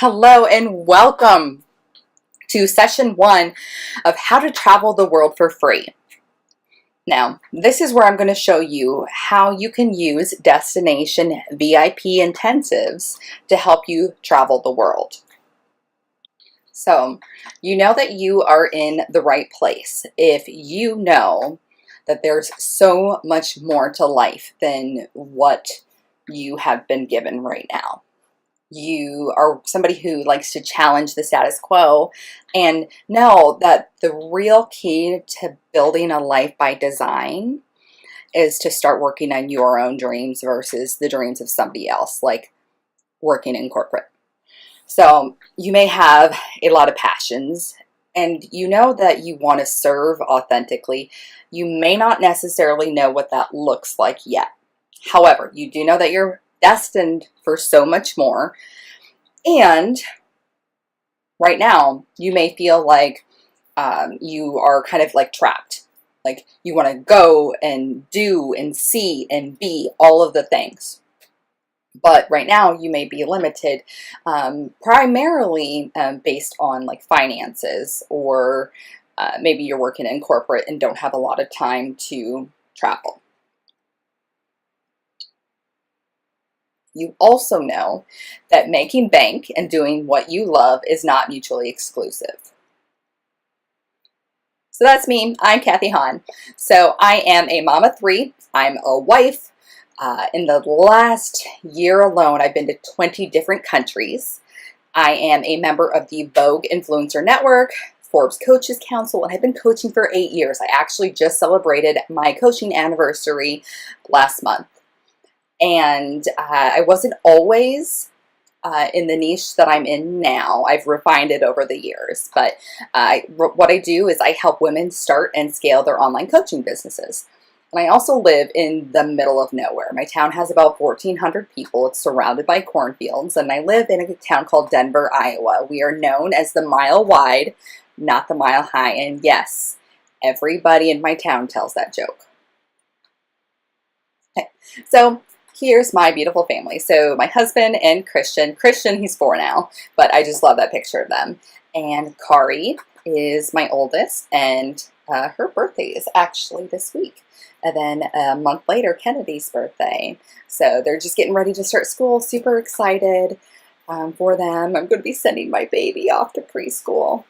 Hello and welcome to session one of how to travel the world for free. Now, this is where I'm going to show you how you can use destination VIP intensives to help you travel the world. So, you know that you are in the right place if you know that there's so much more to life than what you have been given right now. You are somebody who likes to challenge the status quo and know that the real key to building a life by design is to start working on your own dreams versus the dreams of somebody else, like working in corporate. So you may have a lot of passions and you know that you want to serve authentically. You may not necessarily know what that looks like yet. However, you do know that you're destined for so much more. And right now, you may feel like you are kind of like trapped. Like you want to go and do and see and be all of the things. But right now, you may be limited primarily based on like finances, or maybe you're working in corporate and don't have a lot of time to travel. You also know that making bank and doing what you love is not mutually exclusive. So that's me. I'm Kathy Hahn. So I am a mom of three. I'm a wife. In the last year alone, I've been to 20 different countries. I am a member of the Vogue Influencer Network, Forbes Coaches Council, and I've been coaching for 8 years. I actually just celebrated my coaching anniversary last month. And I wasn't always in the niche that I'm in now. I've refined it over the years. But what I do is I help women start and scale their online coaching businesses. And I also live in the middle of nowhere. My town has about 1,400 people. It's surrounded by cornfields. And I live in a town called Denver, Iowa. We are known as the mile wide, not the mile high. And yes, everybody in my town tells that joke. Okay. So here's my beautiful family. So my husband and Christian, he's 4 now, but I just love that picture of them. And Kari is my oldest, and her birthday is actually this week. And then a month later, Kennedy's birthday. So they're just getting ready to start school. Super excited for them. I'm going to be sending my baby off to preschool.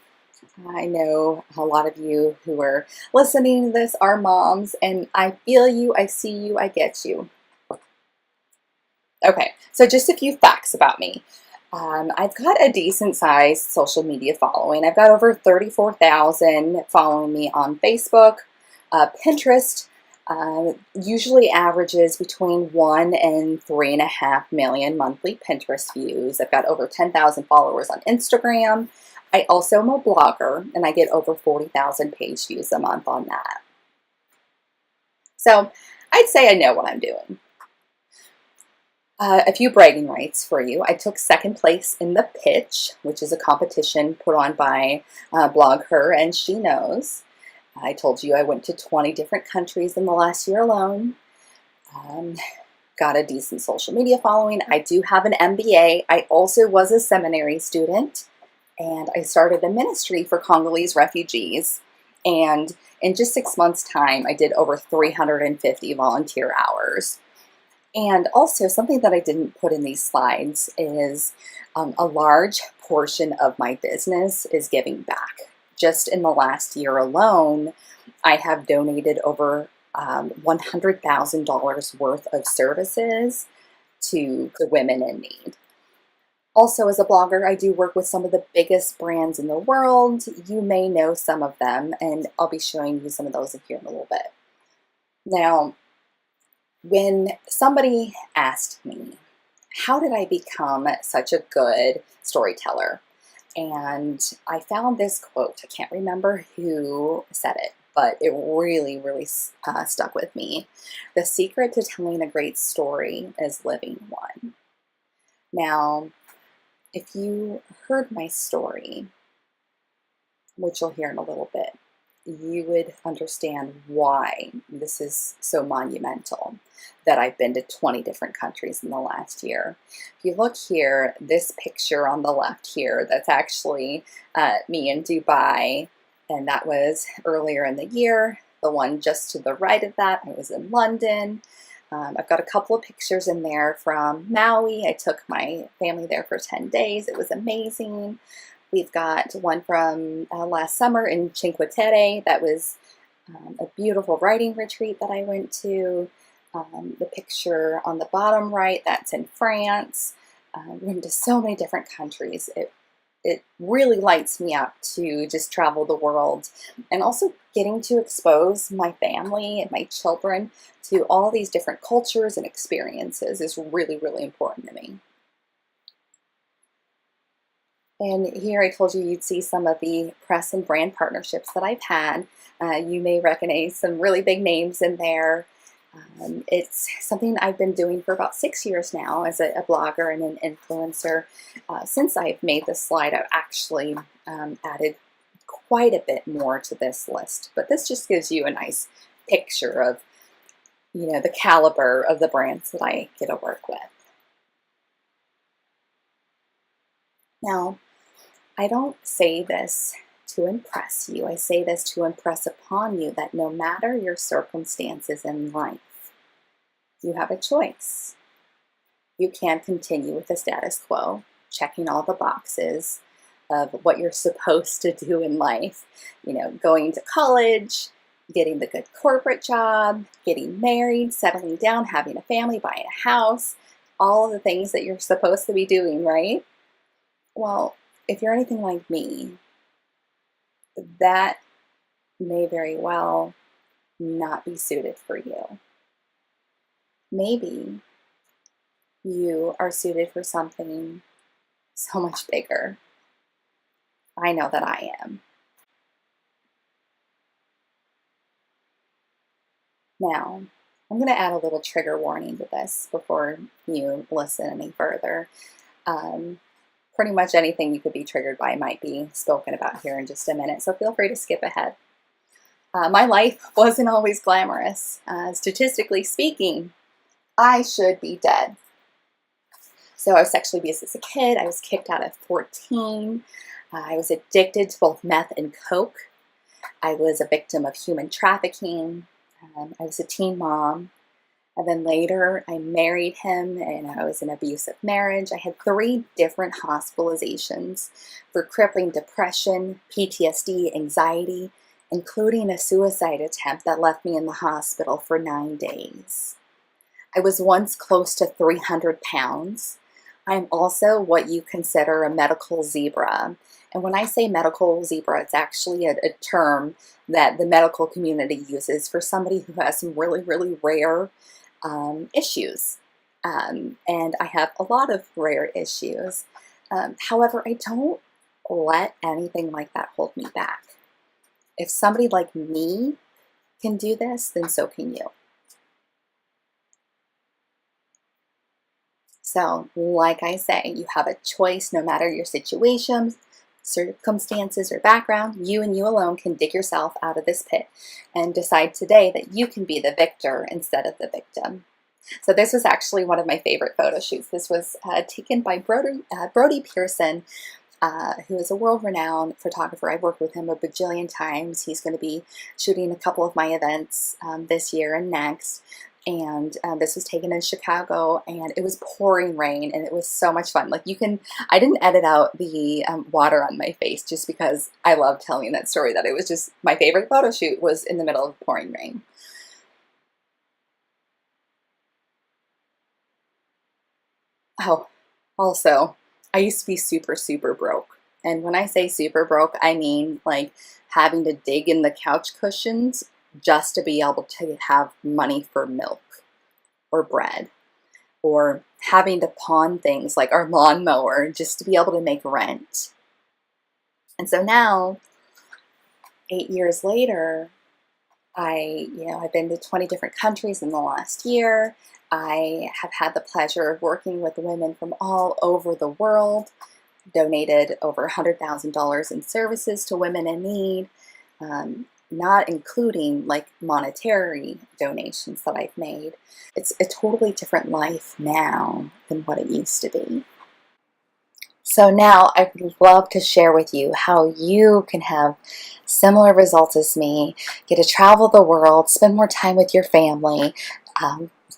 I know a lot of you who are listening to this are moms, and I feel you, I see you, I get you. Okay, so just a few facts about me. I've got a decent sized social media following. I've got over 34,000 following me on Facebook. Pinterest usually averages between 1 and 3.5 million monthly Pinterest views. I've got over 10,000 followers on Instagram. I also am a blogger, and I get over 40,000 page views a month on that. So I'd say I know what I'm doing. A few bragging rights for you. I took second place in the pitch, which is a competition put on by Blog Her and She Knows. I told you I went to 20 different countries in the last year alone. Got a decent social media following. I do have an MBA. I also was a seminary student, and I started a ministry for Congolese refugees. And in just 6 months' time, I did over 350 volunteer hours. And also, something that I didn't put in these slides is a large portion of my business is giving back. Just in the last year alone, I have donated over $100,000 worth of services to the women in need. Also, as a blogger, I do work with some of the biggest brands in the world. You may know some of them, and I'll be showing you some of those here in a little bit. Now, when somebody asked me, how did I become such a good storyteller? And I found this quote. I can't remember who said it, but it really, really stuck with me. The secret to telling a great story is living one. Now, if you heard my story, which you'll hear in a little bit, you would understand why this is so monumental that I've been to 20 different countries in the last year. If you look here, this picture on the left here, that's actually me in Dubai, and that was earlier in the year. The one just to the right of that, I was in London. I've got a couple of pictures in there from Maui. I took my family there for 10 days. It was amazing. We've got one from last summer in Cinque Terre. That was a beautiful writing retreat that I went to. The picture on the bottom right, that's in France. We've been to so many different countries. It really lights me up to just travel the world, and also getting to expose my family and my children to all these different cultures and experiences is really, really important to me. And here I told you you'd see some of the press and brand partnerships that I've had. You may recognize some really big names in there. It's something I've been doing for about 6 years now as a blogger and an influencer. Since I've made this slide, I've actually added quite a bit more to this list. But this just gives you a nice picture of, the caliber of the brands that I get to work with. Now, I don't say this to impress you. I say this to impress upon you that no matter your circumstances in life, you have a choice. You can continue with the status quo, checking all the boxes of what you're supposed to do in life. Going to college, getting the good corporate job, getting married, settling down, having a family, buying a house, all of the things that you're supposed to be doing, right? Well, if you're anything like me, that may very well not be suited for you. Maybe you are suited for something so much bigger. I know that I am. Now, I'm going to add a little trigger warning to this before you listen any further. Pretty much anything you could be triggered by might be spoken about here in just a minute, so feel free to skip ahead. My life wasn't always glamorous. Statistically speaking, I should be dead. So I was sexually abused as a kid. I was kicked out at 14. I was addicted to both meth and coke. I was a victim of human trafficking. I was a teen mom. And then later I married him and I was in an abusive marriage. I had 3 different hospitalizations for crippling depression, PTSD, anxiety, including a suicide attempt that left me in the hospital for 9 days. I was once close to 300 pounds. I'm also what you consider a medical zebra. And when I say medical zebra, it's actually a term that the medical community uses for somebody who has some really, really rare issues. And I have a lot of rare issues. However, I don't let anything like that hold me back. If somebody like me can do this, then so can you. So, like I say, you have a choice no matter your situation, circumstances, or background. You and you alone can dig yourself out of this pit and decide today that you can be the victor instead of the victim. So this was actually one of my favorite photo shoots. This was taken by Brody Pearson, who is a world-renowned photographer. I've worked with him a bajillion times. He's going to be shooting a couple of my events this year and next. And this was taken in Chicago, and it was pouring rain, and it was so much fun. I didn't edit out the water on my face just because I love telling that story, that it was just my favorite photo shoot was in the middle of pouring rain. Oh, also, I used to be super, super broke. And when I say super broke, I mean like having to dig in the couch cushions just to be able to have money for milk or bread, or having to pawn things like our lawnmower just to be able to make rent. And so now, 8 years later, I've been to 20 different countries in the last year. I have had the pleasure of working with women from all over the world, donated over $100,000 in services to women in need. not including like monetary donations that I've made. It's a totally different life now than what it used to be. So now I would love to share with you how you can have similar results as me, get to travel the world, spend more time with your family,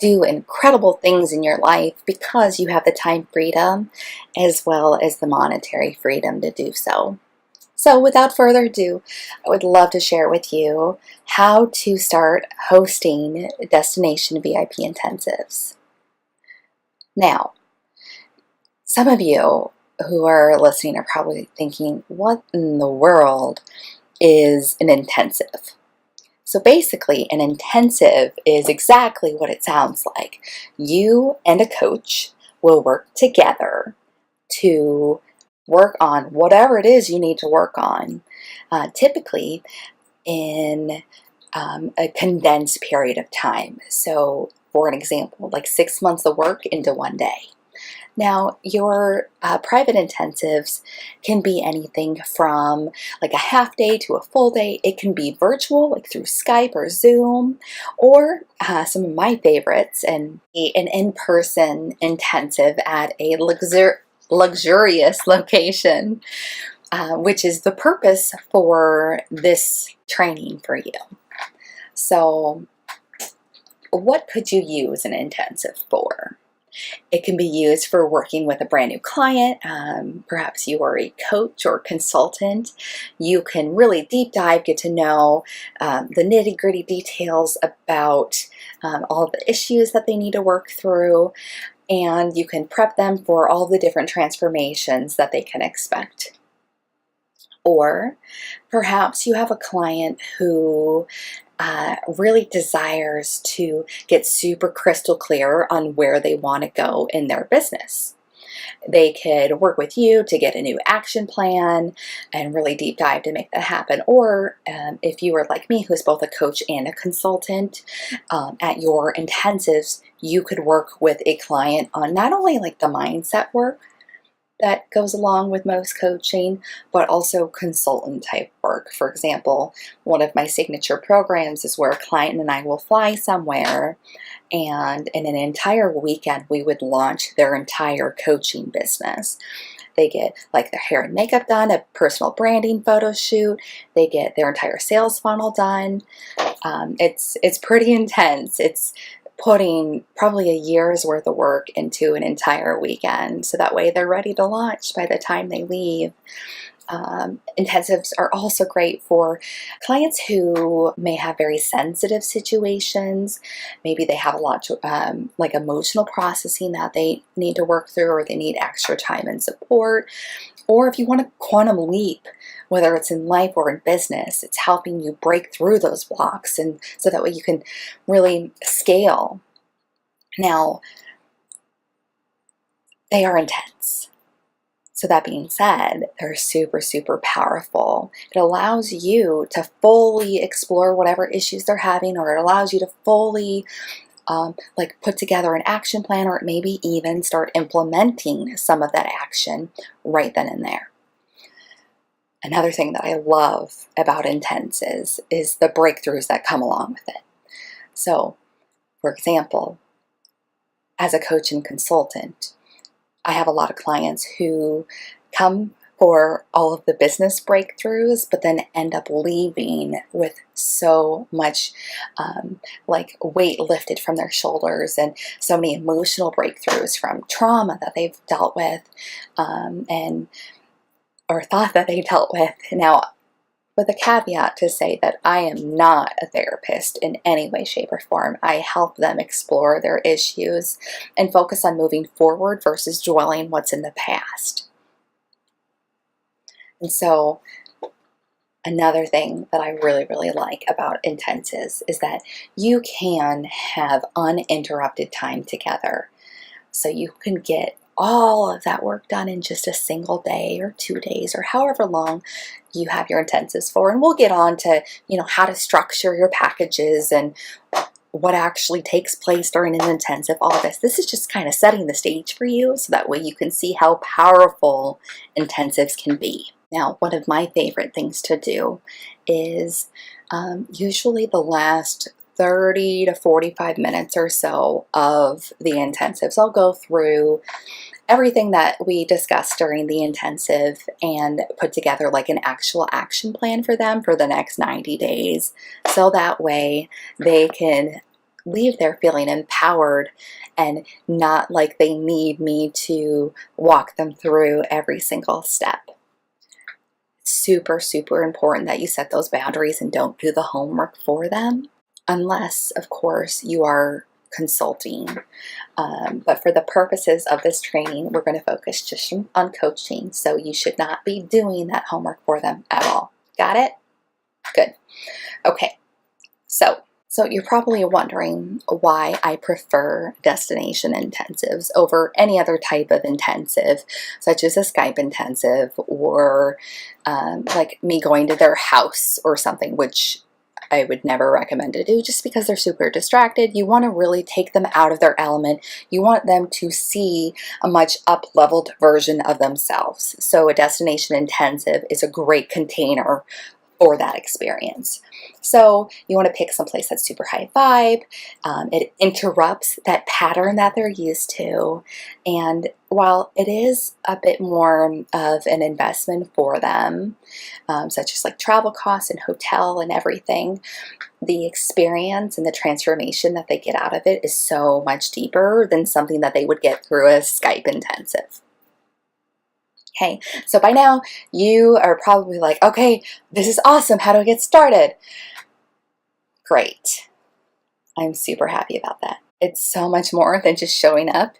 do incredible things in your life because you have the time freedom as well as the monetary freedom to do so. So without further ado, I would love to share with you how to start hosting destination VIP intensives. Now, some of you who are listening are probably thinking, what in the world is an intensive? So basically, an intensive is exactly what it sounds like. You and a coach will work together to work on whatever it is you need to work on, typically in a condensed period of time. So, for an example, like 6 months of work into one day. Now, your private intensives can be anything from like a half day to a full day. It can be virtual, like through Skype or Zoom, or some of my favorites, and an in-person intensive at a luxurious location, which is the purpose for this training for you. So, what could you use an intensive for? It can be used for working with a brand new client. Perhaps you are a coach or consultant. You can really deep dive, get to know the nitty-gritty details about all the issues that they need to work through, and you can prep them for all the different transformations that they can expect. Or perhaps you have a client who really desires to get super crystal clear on where they want to go in their business. They could work with you to get a new action plan and really deep dive to make that happen. Or if you are like me, who's both a coach and a consultant, at your intensives, you could work with a client on not only like the mindset work that goes along with most coaching, but also consultant type work. For example, one of my signature programs is where a client and I will fly somewhere, and in an entire weekend, we would launch their entire coaching business. They get like their hair and makeup done, a personal branding photo shoot. They get their entire sales funnel done. It's pretty intense. It's putting probably a year's worth of work into an entire weekend, so that way they're ready to launch by the time they leave. Intensives are also great for clients who may have very sensitive situations. Maybe they have a lot like emotional processing that they need to work through, or they need extra time and support. Or if you want to quantum leap, whether it's in life or in business, it's helping you break through those blocks, and so that way you can really scale. Now, they are intense. So that being said, they're super, super powerful. It allows you to fully explore whatever issues they're having, or it allows you to fully like put together an action plan, or maybe even start implementing some of that action right then and there. Another thing that I love about intensives is the breakthroughs that come along with it. So, for example, as a coach and consultant, I have a lot of clients who come for all of the business breakthroughs, but then end up leaving with so much like weight lifted from their shoulders, and so many emotional breakthroughs from trauma that they've dealt with, and or thought that they dealt with. Now, with a caveat to say that I am not a therapist in any way, shape, or form. I help them explore their issues and focus on moving forward versus dwelling what's in the past. And so, another thing that I really, really like about intensives is that you can have uninterrupted time together. So you can get all of that work done in just a single day or 2 days, or however long you have your intensives for. And we'll get on to, how to structure your packages and what actually takes place during an intensive, all this. This is just kind of setting the stage for you so that way you can see how powerful intensives can be. Now, one of my favorite things to do is Usually the last 30 to 45 minutes or so of the intensives, I'll go through everything that we discussed during the intensive and put together like an actual action plan for them for the next 90 days. So that way they can leave there feeling empowered and not like they need me to walk them through every single step. Super, super important that you set those boundaries and don't do the homework for them, unless, of course, you are consulting. But for the purposes of this training, we're going to focus just on coaching. So you should not be doing that homework for them at all. Got it? Good. Okay. So you're probably wondering why I prefer destination intensives over any other type of intensive, such as a Skype intensive or like me going to their house or something, which I would never recommend to do just because they're super distracted. You want to really take them out of their element. You want them to see a much up-leveled version of themselves. So a destination intensive is a great container for that experience. So you want to pick someplace that's super high vibe. It interrupts that pattern that they're used to. And while it is a bit more of an investment for them, such as like travel costs and hotel and everything, the experience and the transformation that they get out of it is so much deeper than something that they would get through a Skype intensive. Okay, so by now you are probably like, okay, this is awesome. How do I get started? Great. I'm super happy about that. It's so much more than just showing up,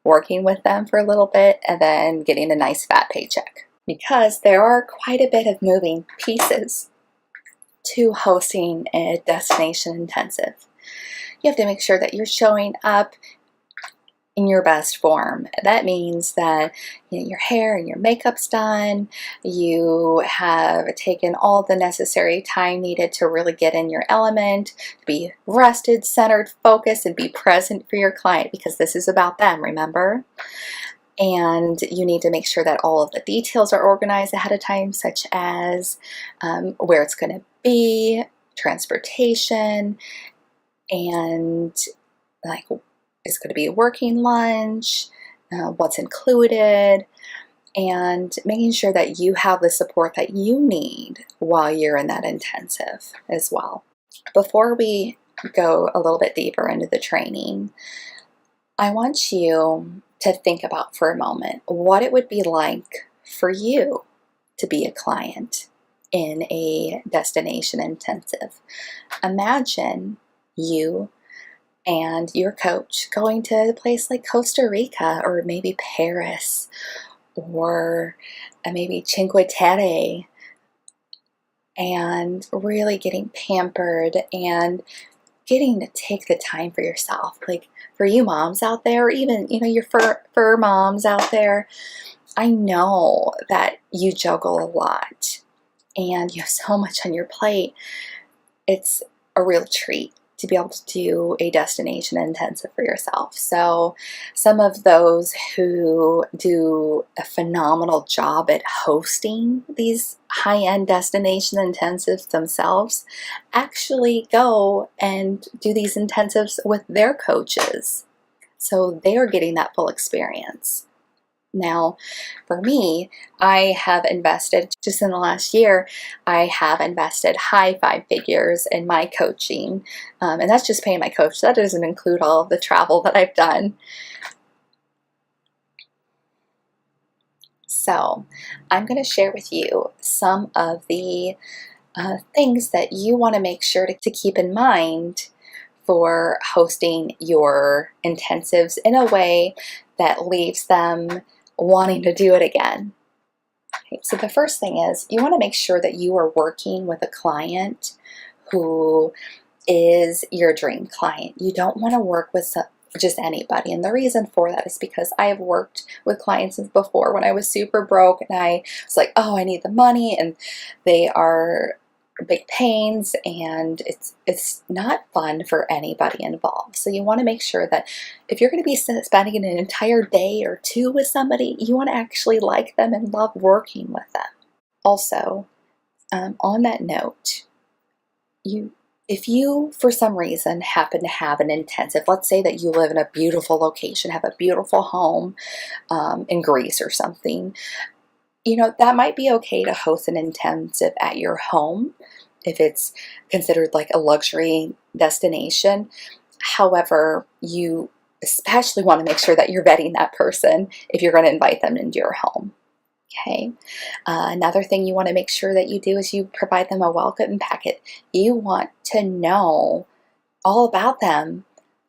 working with them for a little bit, and then getting a nice fat paycheck. Because there are quite a bit of moving pieces to hosting a destination intensive. You have to make sure that you're showing up in your best form. That means that your hair and your makeup's done, you have taken all the necessary time needed to really get in your element, to be rested, centered, focused, and be present for your client, because this is about them, remember? And you need to make sure that all of the details are organized ahead of time, such as where it's going to be, transportation, and like, is going to be a working lunch, what's included, and making sure that you have the support that you need while you're in that intensive as well. Before we go a little bit deeper into the training, I want you to think about for a moment what it would be like for you to be a client in a destination intensive. Imagine you and your coach going to a place like Costa Rica or maybe Paris or maybe Cinque Terre, and really getting pampered and getting to take the time for yourself. Like for you moms out there, or even your fur moms out there, I know that you juggle a lot and you have so much on your plate. It's a real treat to be able to do a destination intensive for yourself. So some of those who do a phenomenal job at hosting these high-end destination intensives themselves actually go and do these intensives with their coaches. So they are getting that full experience. Now, for me, I have invested, just in the last year, I have invested high 5 figures in my coaching. And that's just paying my coach. That doesn't include all of the travel that I've done. So I'm going to share with you some of the things that you want to make sure to keep in mind for hosting your intensives in a way that leaves them wanting to do it again. Okay, so the first thing is you want to make sure that you are working with a client who is your dream client. You don't want to work with just anybody. And the reason for that is because I have worked with clients before when I was super broke and I was like, oh, I need the money, and they are big pains, and it's not fun for anybody involved. So you want to make sure that if you're going to be spending an entire day or two with somebody, you want to actually like them and love working with them. Also, on that note, if you, for some reason, happen to have an intensive, let's say that you live in a beautiful location, have a beautiful home in Greece or something, that might be okay to host an intensive at your home if it's considered like a luxury destination. However, you especially want to make sure that you're vetting that person if you're going to invite them into your home. Okay. Another thing you want to make sure that you do is you provide them a welcome packet. You want to know all about them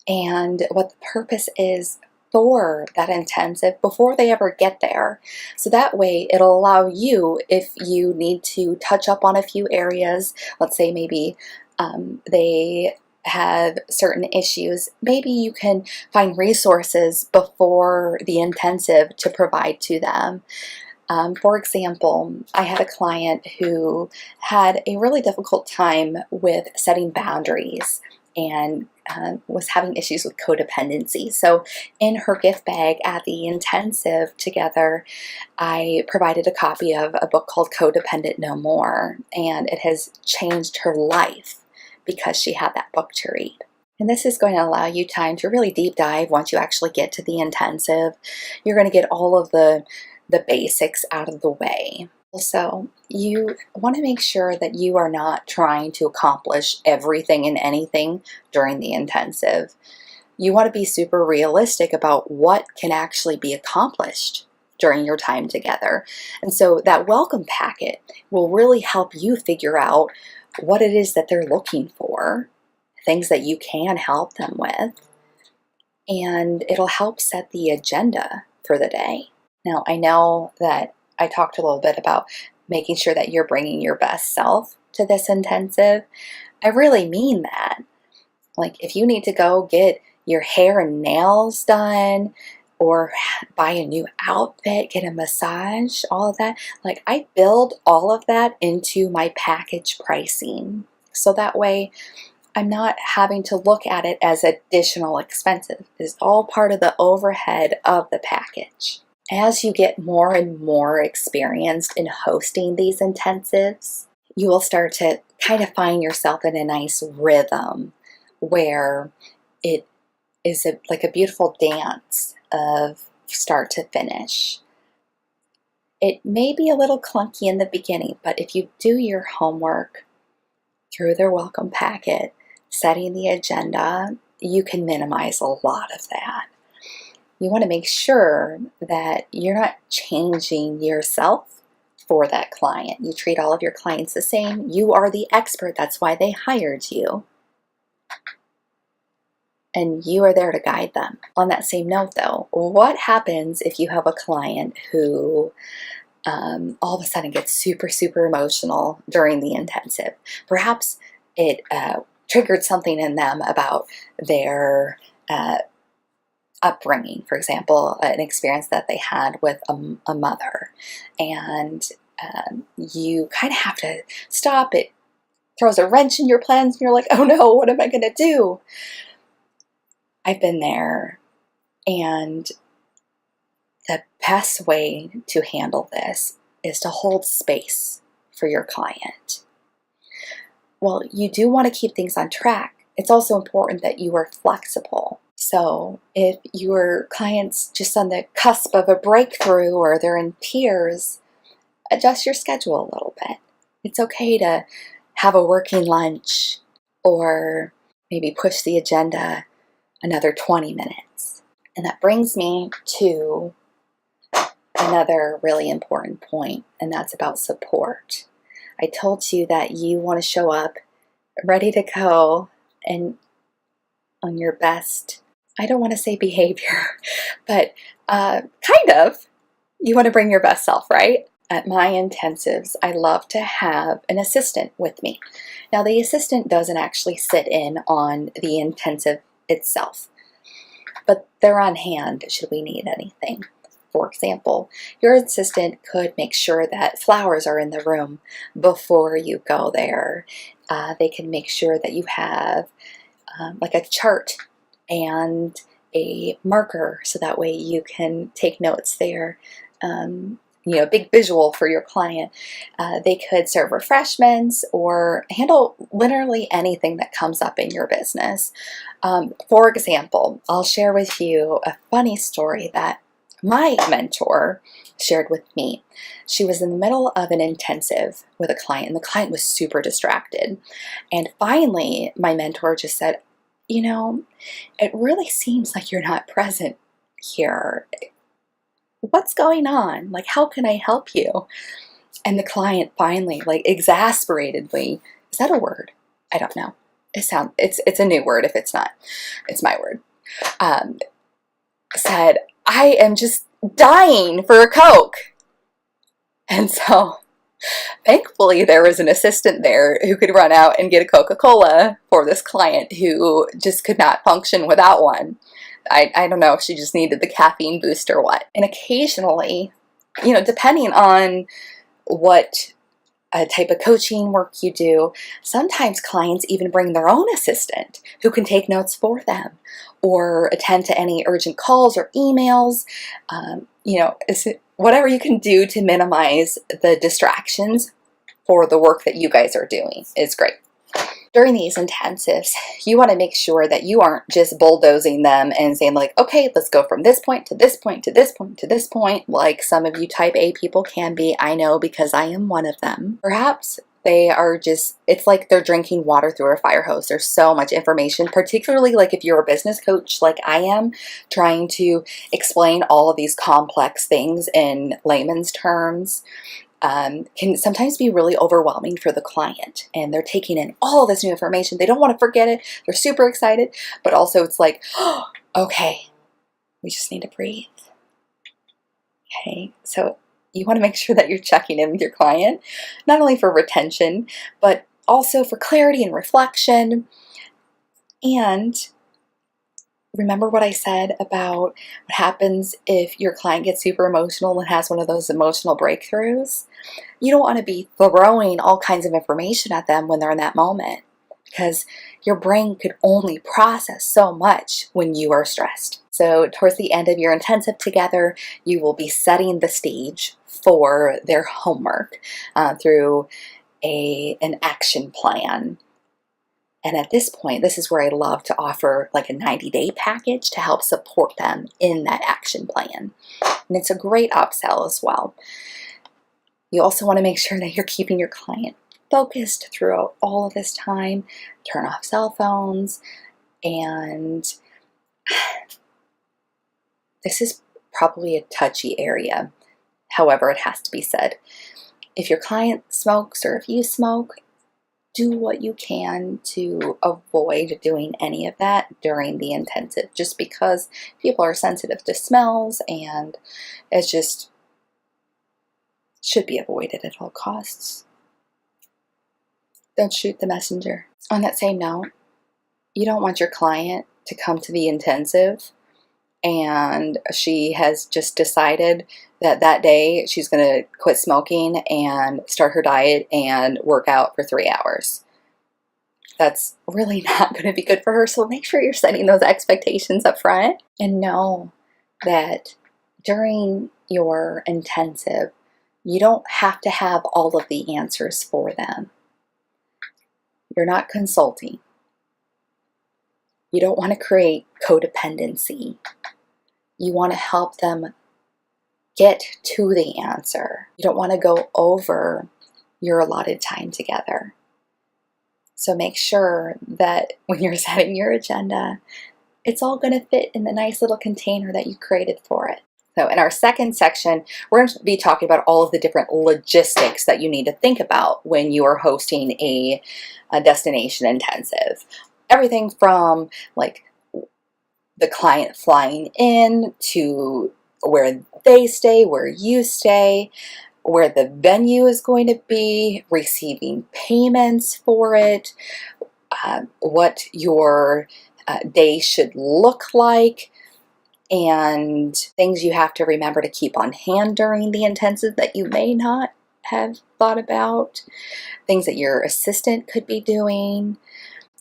and what the purpose is for that intensive before they ever get there. So that way it'll allow you, if you need to touch up on a few areas, let's say maybe they have certain issues, maybe you can find resources before the intensive to provide to them. For example, I had a client who had a really difficult time with setting boundaries and was having issues with codependency. So in her gift bag at the intensive together, I provided a copy of a book called Codependent No More, and it has changed her life because she had that book to read. And this is going to allow you time to really deep dive once you actually get to the intensive. You're going to get all of the basics out of the way. Also, you want to make sure that you are not trying to accomplish everything and anything during the intensive. You want to be super realistic about what can actually be accomplished during your time together. And so that welcome packet will really help you figure out what it is that they're looking for, things that you can help them with, and it'll help set the agenda for the day. Now, I know that I talked a little bit about making sure that you're bringing your best self to this intensive. I really mean that. Like, if you need to go get your hair and nails done or buy a new outfit, get a massage, all of that, like, I build all of that into my package pricing. So that way, I'm not having to look at it as additional expenses. It's all part of the overhead of the package. As you get more and more experienced in hosting these intensives, you will start to kind of find yourself in a nice rhythm where it is like a beautiful dance of start to finish. It may be a little clunky in the beginning, but if you do your homework through their welcome packet, setting the agenda, you can minimize a lot of that. You want to make sure that you're not changing yourself for that client. You treat all of your clients the same. You are the expert. That's why they hired you. And you are there to guide them. On that same note, though, what happens if you have a client who all of a sudden gets super, super emotional during the intensive? Perhaps it triggered something in them about their upbringing, for example, an experience that they had with a mother, and you kind of have to stop. It throws a wrench in your plans, and you're like, oh no, what am I going to do? I've been there, and the best way to handle this is to hold space for your client. Well, you do want to keep things on track. It's also important that you are flexible. So if your client's just on the cusp of a breakthrough or they're in tears, adjust your schedule a little bit. It's okay to have a working lunch or maybe push the agenda another 20 minutes. And that brings me to another really important point, and that's about support. I told you that you want to show up ready to go and on your best, I don't want to say behavior, but kind of. You want to bring your best self, right? At my intensives, I love to have an assistant with me. Now, the assistant doesn't actually sit in on the intensive itself, but they're on hand should we need anything. For example, your assistant could make sure that flowers are in the room before you go there. They can make sure that you have like a chart and a marker so that way you can take notes there. big visual for your client. They could serve refreshments or handle literally anything that comes up in your business. For example, I'll share with you a funny story that my mentor shared with me. She was in the middle of an intensive with a client, and the client was super distracted. And finally, my mentor just said, it really seems like you're not present here. What's going on? Like, how can I help you? And the client finally, like, exasperatedly, is that a word? I don't know. It's a new word if it's not. It's my word. Said, I am just dying for a Coke. And so thankfully there was an assistant there who could run out and get a Coca-Cola for this client who just could not function without one. I don't know if she just needed the caffeine boost or what. And occasionally, depending on what type of coaching work you do, sometimes clients even bring their own assistant who can take notes for them or attend to any urgent calls or emails. Whatever you can do to minimize the distractions for the work that you guys are doing is great. During these intensives, you want to make sure that you aren't just bulldozing them and saying like, okay, let's go from this point to this point to this point to this point, like some of you type A people can be. I know because I am one of them. Perhaps they are it's like they're drinking water through a fire hose. There's so much information, particularly like if you're a business coach like I am, trying to explain all of these complex things in layman's terms. Can sometimes be really overwhelming for the client, and they're taking in all this new information. They don't want to forget it. They're super excited, but also it's like, oh, okay, we just need to breathe. Okay, so you want to make sure that you're checking in with your client, not only for retention, but also for clarity and reflection. And remember what I said about what happens if your client gets super emotional and has one of those emotional breakthroughs? You don't want to be throwing all kinds of information at them when they're in that moment, because your brain could only process so much when you are stressed. So towards the end of your intensive together, you will be setting the stage for their homework through an action plan. And at this point, this is where I love to offer like a 90-day package to help support them in that action plan. And it's a great upsell as well. You also want to make sure that you're keeping your client focused throughout all of this time. Turn off cell phones. And this is probably a touchy area. However, it has to be said. If your client smokes or if you smoke, do what you can to avoid doing any of that during the intensive, just because people are sensitive to smells and it just should be avoided at all costs. Don't shoot the messenger. On that same note, you don't want your client to come to the intensive and she has just decided that day she's going to quit smoking and start her diet and work out for 3 hours. That's really not going to be good for her. So make sure you're setting those expectations up front and know that during your intensive, you don't have to have all of the answers for them. You're not consulting. You don't want to create codependency. You want to help them get to the answer. You don't want to go over your allotted time together. So make sure that when you're setting your agenda, it's all going to fit in the nice little container that you created for it. So in our second section, we're going to be talking about all of the different logistics that you need to think about when you are hosting a destination intensive. Everything from like the client flying in to where they stay, where you stay, where the venue is going to be, receiving payments for it, what your day should look like, and things you have to remember to keep on hand during the intensive that you may not have thought about, things that your assistant could be doing,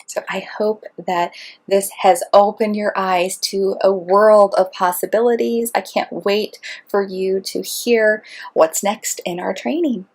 So I hope that this has opened your eyes to a world of possibilities. I can't wait for you to hear what's next in our training.